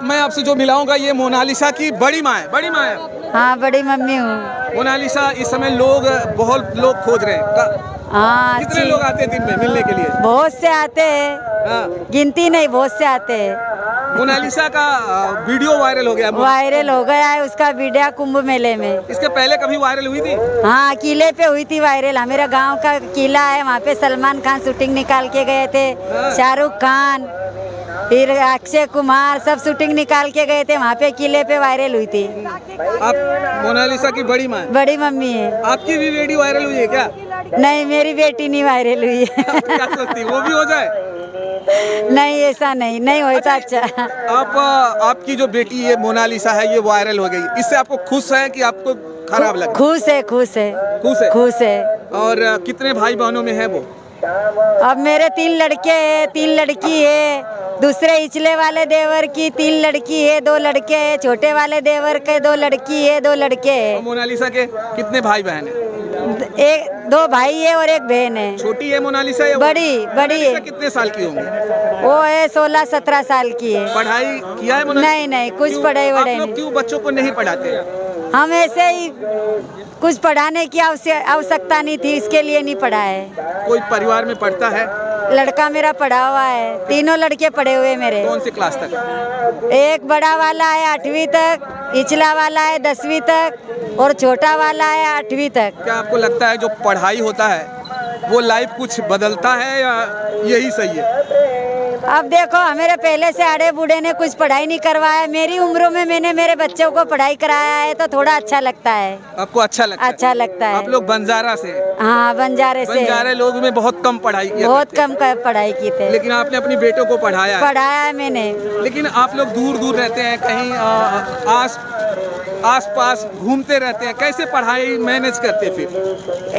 मैं आपसे जो मिलाऊंगा ये मोनालिसा की बड़ी माँ है। बड़ी माँ है। हाँ, बड़ी मम्मी हूँ। मोनालिसा इस समय बहुत लोग खोज रहे हैं। हाँ, कितने अच्छी। लोग आते हैं दिन में मिलने के लिए? बहुत से आते हैं, हाँ। गिनती नहीं, बहुत से आते हैं। मोनालिसा का वीडियो वायरल हो गया। वायरल हो गया है उसका वीडियो कुंभ मेले में। इसके पहले कभी वायरल हुई थी? हाँ, किले पे हुई थी वायरल। हमारे गांव का किला है, वहाँ पे सलमान खान शूटिंग निकाल के गए थे। शाहरुख खान, फिर अक्षय कुमार, सब शूटिंग निकाल के गए थे वहाँ पे, किले पे वायरल हुई थी। आप मोनालिसा की बड़ी माँ है। बड़ी मम्मी है। आपकी भी वीडियो वायरल हुई है क्या? नहीं, मेरी बेटी नहीं वायरल हुई है। क्या सोचती वो भी हो जाए? नहीं, ऐसा नहीं होता। अच्छा, आपकी जो बेटी ये मोनालिसा है ये वायरल हो गई, इससे आपको खुश है कि आपको खराब लगा? खुश है, खुश है, खुश है। खुश है। और कितने भाई बहनों में है वो? अब मेरे 3 लड़के हैं, 3 लड़की है। दूसरे इचले वाले देवर की 3 लड़की है, 2 लड़के हैं। छोटे वाले देवर के 2 लड़की है, 2 लड़के हैं। मोनालिसा के कितने भाई बहन है? 2 भाई है और 1 बहन है। छोटी है मोनालिसा या बड़ी है। कितने साल की होंगी? वो है 16-17 साल की है। पढ़ाई किया है मोनालिसा? नहीं, कुछ पढ़ाई वढ़ाई नहीं। क्यों बच्चों को नहीं पढ़ाते? हम ऐसे ही, कुछ पढ़ाने की आवश्यकता नहीं थी, इसके लिए नहीं पढ़ा है। कोई परिवार में पढ़ता है? लड़का मेरा पढ़ा हुआ है, 3 लड़के पढ़े हुए मेरे। कौन सी क्लास तक? एक बड़ा वाला है 8वीं तक, इचला वाला है 10वीं तक और छोटा वाला है 8वीं तक। क्या आपको लगता है जो पढ़ाई होता है वो लाइफ कुछ बदलता है या यही सही है? अब देखो, हमारे पहले से आड़े बूढ़े ने कुछ पढ़ाई नहीं करवाया। मेरी उम्र में मैंने मेरे बच्चों को पढ़ाई कराया है तो थोड़ा अच्छा लगता है। आपको अच्छा लगता है? अच्छा लगता है। आप लोग बंजारा से? हाँ, बंजारे लोग में बहुत कम पढ़ाई किया बहुत करते कम पढ़ाई की थे। लेकिन आपने अपनी बेटों को पढ़ाया है मैंने। लेकिन आप लोग दूर दूर रहते हैं, कहीं आस पास घूमते रहते हैं, कैसे पढ़ाई मैनेज करते फिर?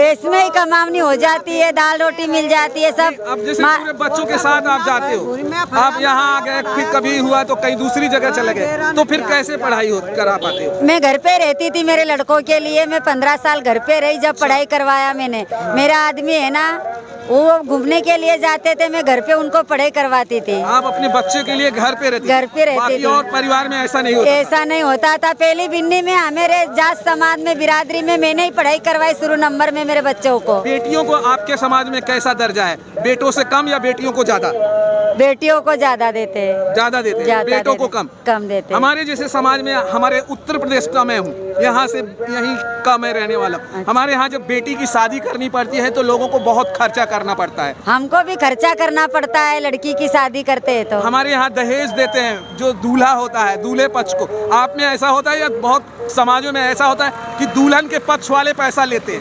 इसमें ही कमावनी हो जाती है, दाल रोटी मिल जाती है सब। अब जैसे पूरे बच्चों के साथ आप जाते हो, आप यहाँ आ गए, फिर कभी हुआ तो कहीं दूसरी जगह चले गए, तो फिर कैसे पढ़ाई करा पाते हो? मैं घर पे रहती थी मेरे लड़कों के लिए। मैं 15 साल घर पे रही जब पढ़ाई करवाया मैंने। मेरा आदमी है ना, वो घूमने के लिए जाते थे, मैं घर पे उनको पढ़ाई करवाती थी। आप अपने बच्चे के लिए घर पे रहती थी? और परिवार में ऐसा नहीं होता? ऐसा नहीं होता था। पहली बिन्नी में हमारे जात समाज में, बिरादरी में मैंने ही पढ़ाई करवाई शुरू नंबर में मेरे बच्चों को। बेटियों को आपके समाज में कैसा दर्जा है? बेटों से कम या बेटियों को ज्यादा? बेटियों को ज्यादा देते हैं। ज्यादा देते हैं, बेटों को कम देते। हमारे जैसे समाज में, हमारे उत्तर प्रदेश का मैं हूँ, यहाँ से यहीं का मैं रहने वाला हूँ। हमारे यहाँ जब बेटी की शादी करनी पड़ती है तो लोगों को बहुत खर्चा करना पड़ता है। हमको भी खर्चा करना पड़ता है लड़की की शादी करते हैं तो। हमारे यहाँ दहेज देते हैं, जो दूल्हा होता है, दूल्हे पक्ष को। आप में ऐसा होता है या बहुत समाजों में ऐसा होता है कि दुल्हन के पक्ष वाले पैसा लेते हैं?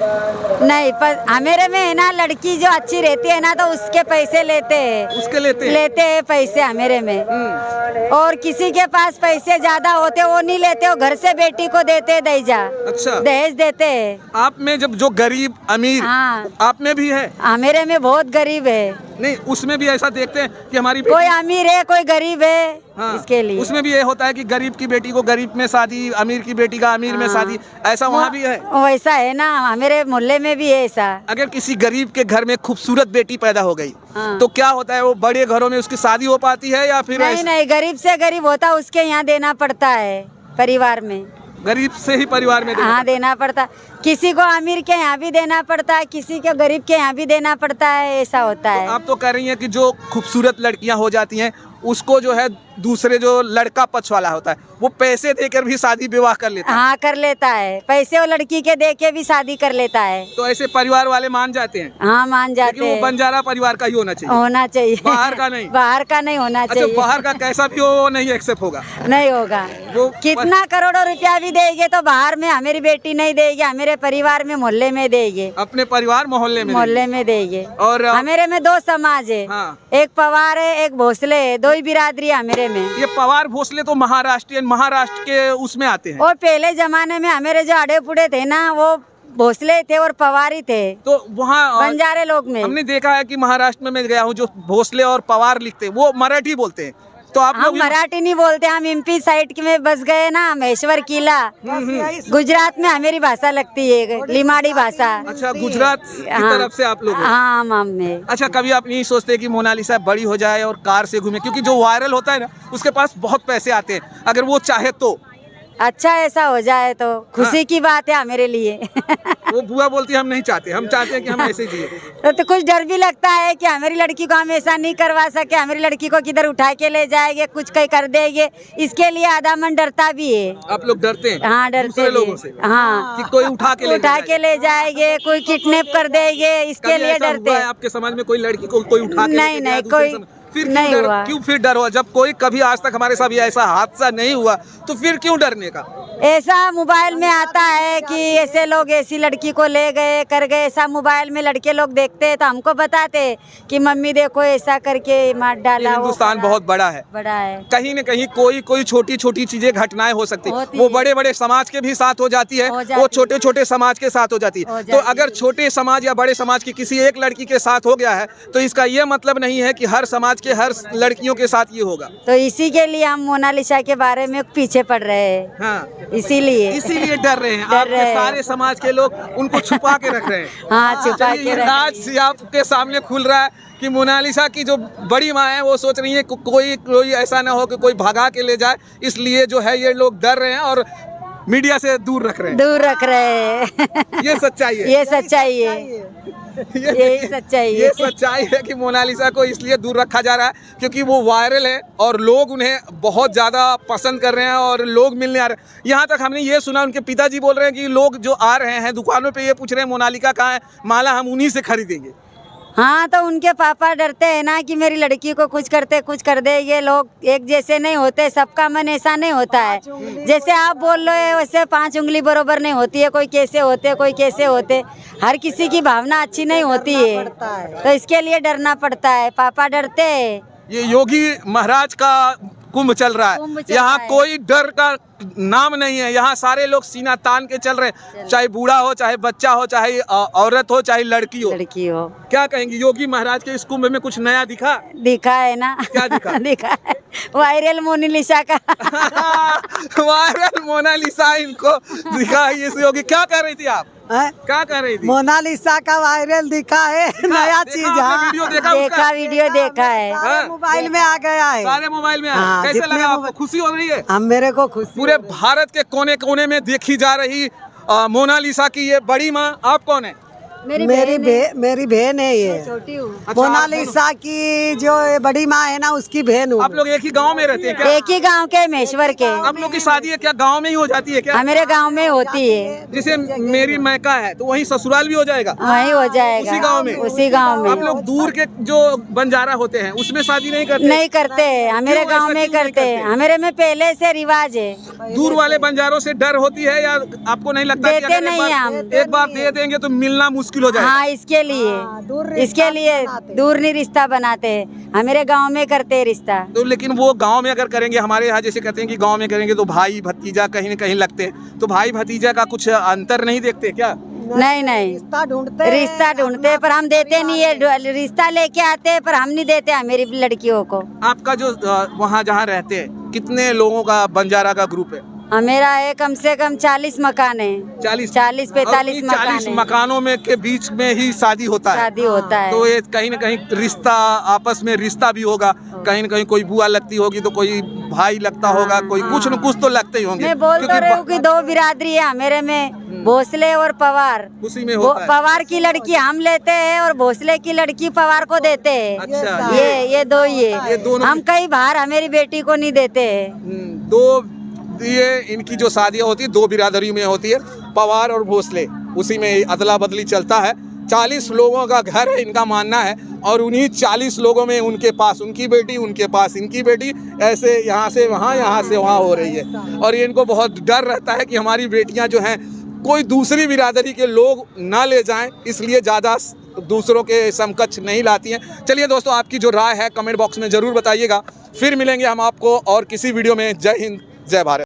नहीं, पर हमारे में है ना, लड़की जो अच्छी रहती है ना तो उसके पैसे लेते हैं। उसके लेते हैं पैसे हमारे में। और किसी के पास पैसे ज्यादा होते वो नहीं लेते, वो घर से बेटी को देते दहेजा। अच्छा, दहेज देते हैं। आप में जब जो गरीब अमीर, हाँ, आप में भी है? हमारे में बहुत गरीब है। नहीं, उसमें भी ऐसा देखते हैं कि हमारी कोई अमीर है कोई गरीब है। हाँ, इसके लिए उसमें भी ये होता है कि गरीब की बेटी को गरीब में शादी, अमीर की बेटी का अमीर में शादी, ऐसा वहाँ भी है? वैसा है ना, हमारे मोहल्ले में भी है ऐसा। अगर किसी गरीब के घर में खूबसूरत बेटी पैदा हो गई, हाँ, तो क्या होता है, वो बड़े घरों में उसकी शादी हो पाती है या फिर? नहीं, गरीब से गरीब होता उसके यहाँ देना पड़ता है परिवार में। गरीब से ही परिवार में देना पड़ता। किसी को अमीर के यहाँ भी देना पड़ता है, किसी को गरीब के यहाँ भी देना पड़ता है, ऐसा होता है। आप तो कह रही हैं कि जो खूबसूरत लड़कियां हो जाती हैं उसको जो है दूसरे जो लड़का पक्ष वाला होता है वो पैसे देकर भी शादी विवाह कर लेता है। हाँ, कर लेता है, पैसे वो लड़की के दे के भी शादी कर लेता है। तो ऐसे परिवार वाले मान जाते हैं? हाँ, मान जाते हैं। वो बंजारा परिवार का ही होना चाहिए, बाहर का नहीं। बाहर का नहीं होना चाहिए। अच्छा, बाहर का कैसा भी हो वो नहीं एक्सेप्ट होगा? नहीं होगा। वो कितना करोड़ों रुपया भी देंगे तो बाहर में हमारी बेटी नहीं देगी, हमारे परिवार में मोहल्ले में देंगे। अपने परिवार मोहल्ले में देंगे। और हमारे में 2 समाज है। हाँ। एक पवार है, एक भोसले है, 2 ही बिरादरी है हमारे में। ये पवार भोसले तो महाराष्ट्र के उसमें आते हैं। और पहले जमाने में हमारे जो आड़े पुड़े थे ना, वो भोसले थे और पवारी थे। तो वहाँ बंजारे लोग में हमने देखा है कि महाराष्ट्र में मैं गया हूँ, जो भोसले और पवार लिखते हैं वो मराठी बोलते हैं। तो आप हम लोग मराठी नहीं बोलते, हम एमपी साइड में बस गए ना, महेश्वर किला। गुजरात में हमारी भाषा लगती है, लिमाड़ी भाषा। अच्छा, गुजरात की तरफ से आप लोग हो। हाँ हम अच्छा, कभी आप नहीं सोचते कि मोनालिसा बड़ी हो जाए और कार से घूमे? क्योंकि जो वायरल होता है ना, उसके पास बहुत पैसे आते हैं, अगर वो चाहे तो। अच्छा ऐसा हो जाए तो खुशी की बात है मेरे लिए। वो बुआ बोलती है हम नहीं चाहते, हम चाहते हैं कि हम ऐसे जिए। तो कुछ डर भी लगता है कि हमारी लड़की को हम ऐसा नहीं करवा सके, हमारी लड़की को किधर उठा के ले जाएंगे, कुछ कहीं कर देंगे, इसके लिए आधा मन डरता भी है। आप लोग डरते हैं? हाँ डरते दूसरे लोगों से? हाँ, कि कोई उठा के ले जाएंगे, कोई किडनैप कर देंगे, इसके कभी लिए ऐसा डरते हुआ है हैं। आपके समाज में कोई लड़की को कोई उठा के नहीं, लेके गया नहीं, दूसरे कोई समाज? फिर नहीं क्यों डर, हुआ। क्यों फिर डर हुआ? जब कोई कभी आज तक हमारे साथ ऐसा हादसा नहीं हुआ तो फिर क्यों डरने का? ऐसा मोबाइल में आता है कि ऐसे लोग ऐसी लड़की को ले गए कर गए, ऐसा मोबाइल में लड़के लोग देखते हैं तो हमको बताते कि मम्मी देखो ऐसा करके मार डाला। हिंदुस्तान बहुत बड़ा है, कहीं न कहीं कोई छोटी छोटी चीजें घटनाएं हो सकती है, वो बड़े बड़े समाज के भी साथ हो जाती है, वो छोटे छोटे समाज के साथ हो जाती है। तो अगर छोटे समाज या बड़े समाज की किसी एक लड़की के साथ हो गया है तो इसका ये मतलब नहीं है कि हर समाज के हर लड़कियों के साथ ये होगा। तो इसी के लिए हम मोनालिसा के बारे में पीछे पड़ रहे हैं। हाँ, इसीलिए डर रहे हैं। आपके सारे समाज के लोग उनको छुपा के रख रहे हैं। हाँ, छुपा के रख। आज आपके सामने खुल रहा है कि मोनालिसा की जो बड़ी माँ है वो सोच रही है कोई ऐसा ना हो कि कोई भगा के ले जाए, इसलिए जो है ये लोग डर रहे हैं और मीडिया से दूर रख रहे हैं। ये सच्चाई है। ये सच्चाई है। यही सच्चाई है। ये सच्चाई है कि मोनालिसा को इसलिए दूर रखा जा रहा है क्योंकि वो वायरल है और लोग उन्हें बहुत ज़्यादा पसंद कर रहे हैं और लोग मिलने आ रहे हैं। यहाँ तक हमने ये सुना, उनके पिताजी बोल रहे हैं कि लोग जो आ रहे हैं दुकानों पे ये पूछ रहे हैं मोनालिसा कहाँ है, माला हम उन्हीं से खरीदेंगे। हाँ, तो उनके पापा डरते हैं ना कि मेरी लड़की को कुछ कुछ कर दे। ये लोग एक जैसे नहीं होते, सबका मन ऐसा नहीं होता है। जैसे आप बोल रहे हो वैसे 5 उंगली बरोबर नहीं होती है, कोई कैसे होते। हर किसी की भावना अच्छी नहीं होती है, तो इसके लिए डरना पड़ता है। पापा डरते हैं। ये योगी महाराज का कुंभ चल रहा है, यहाँ कोई डर का नाम नहीं है। यहाँ सारे लोग सीना तान के चल रहे हैं, चाहे बूढ़ा हो, चाहे बच्चा हो, चाहे औरत हो, चाहे लड़की हो। क्या कहेंगी, योगी महाराज के इस कुंभ में कुछ नया दिखा है ना? क्या दिखा? दिखा है वायरल मोनालिसा का। वायरल मोनालिसा इनको दिखा। ये योगी क्या कर रही थी आप? क्या कर रही थी? मोनालिसा का वायरल दिखा है, नया चीज। वीडियो देखा है, मोबाइल में आ गया है, सारे मोबाइल में। कैसे लगा आपको? खुशी हो रही है? मेरे को खुशी। पूरे भारत के कोने कोने में देखी जा रही मोनालिसा की ये बड़ी माँ। आप कौन है? मेरी बहन है ये। छोटी हूँ। मोनालिसा की जो बड़ी माँ है ना, उसकी बहन हूँ। आप लोग एक ही गांव में रहते हैं क्या? एक ही गांव के, महेश्वर के। आप लोग की शादी है क्या गांव में ही हो जाती है क्या? हमारे गांव में होती है। जैसे मेरी मैका है तो वहीं ससुराल भी हो जाएगा? वहीं हो जाएगा, उसी गांव में। उसी गांव में। आप लोग दूर के जो बंजारा होते हैं उसमें शादी नहीं करते? नहीं करते, हमारे गांव में करते हैं। हमारे में पहले से रिवाज है। दूर वाले बंजारों से डर होती है या आपको नहीं लगता? देते नहीं है हम। एक बार दे देंगे तो मिलना मुश्किल हो जाएगा। हाँ, इसके लिए दूर नहीं रिश्ता बनाते हैं। हमारे गांव में करते हैं रिश्ता। तो लेकिन वो गांव में अगर करेंगे, हमारे यहाँ जैसे कहते हैं कि गांव में करेंगे तो भाई भतीजा कहीं न कहीं लगते हैं, तो भाई भतीजा का कुछ अंतर नहीं देखते क्या? नहीं, रिश्ता ढूंढते पर हम देते नहीं है। रिश्ता लेके आते हैं पर हम नहीं देते मेरी लड़कियों को। आपका जो वहाँ जहाँ रहते हैं कितने लोगों का बंजारा का ग्रुप है? मेरा है कम से कम 40 मकान है। 40-45 मकान 40 मकानों में के बीच में ही शादी होता है। तो ये कहीं न कहीं रिश्ता, आपस में रिश्ता भी होगा। कहीं न कहीं कोई बुआ लगती होगी तो कोई भाई लगता होगा, कोई कुछ न कुछ तो लगते ही होंगे। मैं बोल तो रही हूँ कि 2 बिरादरी है मेरे में, भोसले और पवार। उसी में होता है। पवार की लड़की हम लेते हैं और भोसले की लड़की पवार को देते हैं। अच्छा, ये 2 ही है। ये दोनों हम कहीं बाहर हमारी बेटी को नहीं देते हैं। 2 ये इनकी जो शादियाँ होती है 2 बिरादरी में होती है, पवार और भोसले। उसी में अदला बदली चलता है। 40 लोगों का घर है इनका मानना है, और उन्हीं 40 लोगों में उनके पास उनकी बेटी, उनके पास इनकी बेटी, ऐसे यहाँ से वहाँ, यहाँ से वहाँ हो रही है। और इनको बहुत डर रहता है कि हमारी बेटियाँ जो हैं कोई दूसरी बिरादरी के लोग ना ले जाएं, इसलिए ज़्यादा दूसरों के समकक्ष नहीं लाती हैं। चलिए दोस्तों, आपकी जो राय है कमेंट बॉक्स में ज़रूर बताइएगा। फिर मिलेंगे हम आपको और किसी वीडियो में। जय हिंद, जय भारत।